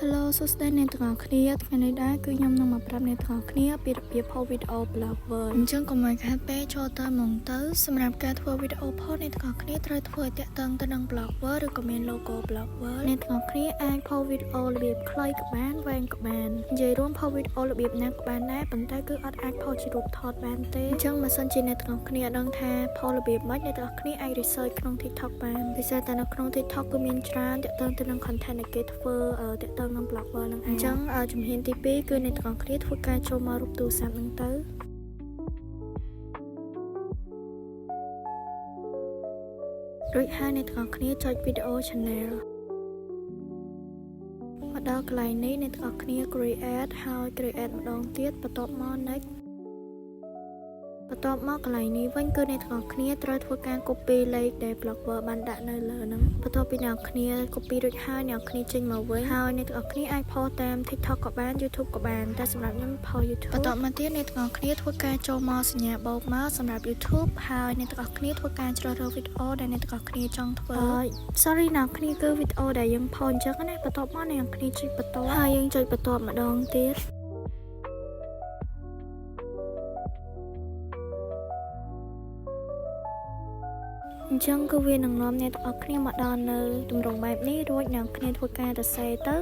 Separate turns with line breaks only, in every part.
Hello សួស្តីអ្នកទាំងអស់គ្នាថ្ងៃនេះដែរគឺខ្ញុំនឹងមកប្រាប់អ្នកទាំងអស់គ្នាពីរបៀប post video blogger អញ្ចឹងកុំឲ្យខាតពេលចូលទៅហ្មងទៅសម្រាប់ការធ្វើ video post អ្នកទាំងអស់គ្នាត្រូវធ្វើឲ្យតាក់ទងទៅនឹង blogger ឬក៏មាន logo blogger អ្នកទាំងអស់គ្នាអាច post video របៀបខ្លីក៏បានវែងក៏បាននិយាយរួម post video របៀបណាក៏បានដែរប៉ុន្តែគឺអត់អាច post ជារូបថតបានទេអញ្ចឹងបើសិនជាអ្នកទាំងអស់គ្នាដឹងថា post របៀបម៉េចអ្នកទាំងអស់គ្នាអាច research ក្នុង TikTok បានពិសេសតែនៅក្នុង TikTok គឺមានច្រើនតាក់ទងទៅនឹង content ដែលគេធ្វើតាក់ទងនឹង blogger ហ្នឹងអញ្ចឹងជំហានទី2គឺអ្នកទាំងអស់គ្នាធ្វើការចូលមករូបទូរស័ព្ទហ្នឹងទៅរួចហើយអ្នកទាំងអស់គ្នាចុច video channel មកដល់កន្លែងនេះអ្នកទាំងអស់គ្នា create ហើយ create ម្ដងទៀតបន្ទាប់មក next បន្ទាប់មកកន្លែងនេះវិញគឺអ្នកទាំងអស់គ្នាត្រូវធ្វើការ copy លេខដែល blogger បានដាក់នៅលើហ្នឹងបន្ទាប់ពីអ្នកគ្នា copy រួចហើយអ្នកគ្នាចេញមកវិញហើយអ្នកទាំងអស់គ្នាអាច post តាម TikTok ក៏បាន YouTube ក៏បានតែសម្រាប់ខ្ញុំ post YouTube បន្ទាប់មកទៀតអ្នកទាំងអស់គ្នាធ្វើការចូលមកសញ្ញាបូកមកសម្រាប់ YouTube ហើយអ្នកទាំងអស់គ្នាធ្វើការជ្រើសរើស video ដែលអ្នកទាំងអស់គ្នាចង់ធ្វើ sorry អ្នកគ្នាគឺ video ដែលយើង post អញ្ចឹងណាបន្ទាប់មកអ្នកគ្នាចុចបន្តហើយយើងចុចបន្ទាប់ម្ដងទៀតអញ្ចឹងគឺវានឹងនាំអ្នកទាំងអស់គ្នាមកដល់នៅទម្រង់បែបនេះរួចអ្នកគ្នាធ្វើការសរសេរទៅ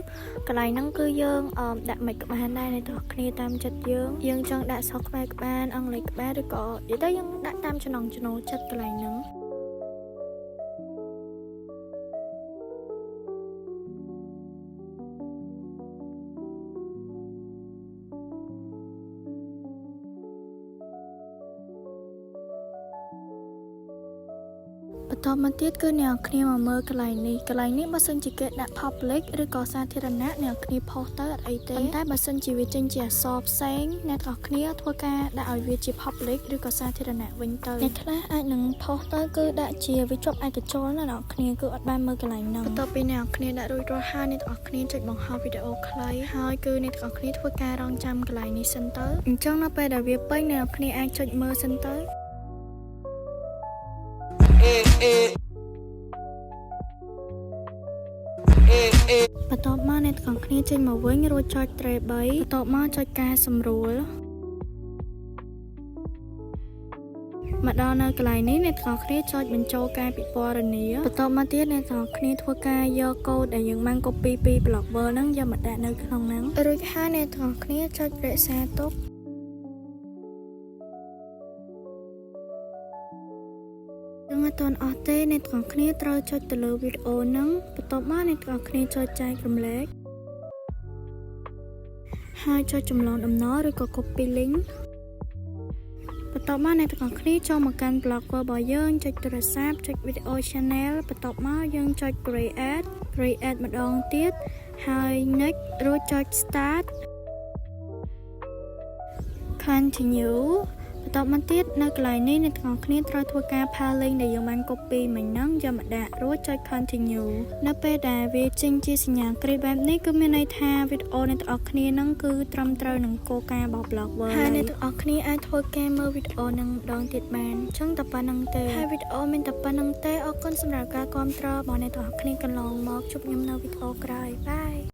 កន្លែងហ្នឹងគឺយើងដាក់មិនក្បានដែរអ្នកទាំងអស់គ្នាតាមចិត្តយើងចង់ដាក់សរខ្មែរក្បានអង់គ្លេសក្បានឬក៏និយាយទៅយើងដាក់តាមចំណង់ចំណូលចិត្តកន្លែងហ្នឹងបន្តមកទៀតគឺអ្នកគ្នាមកមើលកន្លែងនេះបើសិនជាគេដាក់ public ឬក៏សាធារណៈអ្នកគ្នា post ទៅអត់អីទេប៉ុន្តែបើសិនជាវាចេញជាអក្សរផ្សេងអ្នកទាំងអស់គ្នាធ្វើការដាក់ឲ្យវាជា public ឬក៏សាធារណៈវិញទៅអ្នកខ្លះអាចនឹង post ទៅគឺដាក់ជាវាជាប់ឯកជនណាអ្នកគ្នាគឺអត់បានមើលកន្លែងហ្នឹងបន្ទាប់ពីអ្នកគ្នាដាក់រួចរាល់ហើយអ្នកទាំងអស់គ្នាចុចបង្ហោះវីដេអូខ្លីហើយគឺអ្នកទាំងអស់គ្នាធ្វើការរងចាំកន្លែងនេះសិនទៅអញ្ចឹងនៅពេលដែលវាពេញអ្នកគ្នាអាចចុចមើលសិនទៅបន្ទាប់មកអ្នកទាំងគ្នាចេញមកវិញរួចចុច 3 បន្ទាប់មកចុចការសម្រួលមកដល់នៅកន្លែងនេះអ្នកទាំងគ្នាចុចបញ្ចូលការពិពណ៌នាបន្ទាប់មកទៀតអ្នកទាំងគ្នាធ្វើការយកកូដដែលយើងបាន copy ពី blogger ហ្នឹងយកមកដាក់នៅក្នុងហ្នឹងរួចហើយអ្នកទាំងគ្នាចុចរក្សាទុកអត់ទាន់អស់ទេអ្នកទាំងគ្នាត្រូវចុចទៅលើវីដេអូហ្នឹងបន្ទាប់មកអ្នកទាំងគ្នាចុចចែករំលែកហើយចុចចម្លងដំណឬក៏ copy link បន្ទាប់មកអ្នកទាំងគ្នាចូលមកកាន់ blogger របស់យើងចុចទូរស័ព្ទចុច video channel បន្ទាប់មកយើងចុច create ម្ដងទៀតហើយ next រួចចុច start continueបន្ទាប់មកទៀតនៅកន្លែងនេះអ្នកទាំងគ្នាត្រូវធ្វើការ paste link ដែលយើងបាន copy មិញហ្នឹងយកមកដាក់រួចចុច continue នៅពេលដែលវាចេញជាសញ្ញាក្រីបែបនេះគឺមានន័យថាវីដេអូអ្នកទាំងគ្នាហ្នឹងគឺត្រឹមត្រូវនឹងគោលការណ៍របស់ blogger ហើយអ្នកទាំងគ្នាអាចធ្វើការមើលវីដេអូហ្នឹងម្ដងទៀតបានអញ្ចឹងតែប៉ុណ្្នឹងទេហើយវីដេអូមានតែប៉ុណ្្នឹងទេអរគុណសម្រាប់ការគាំទ្ររបស់អ្នកទាំងគ្នាកន្លងមកជួបខ្ញុំនៅវីដេអូក្រោយបាយ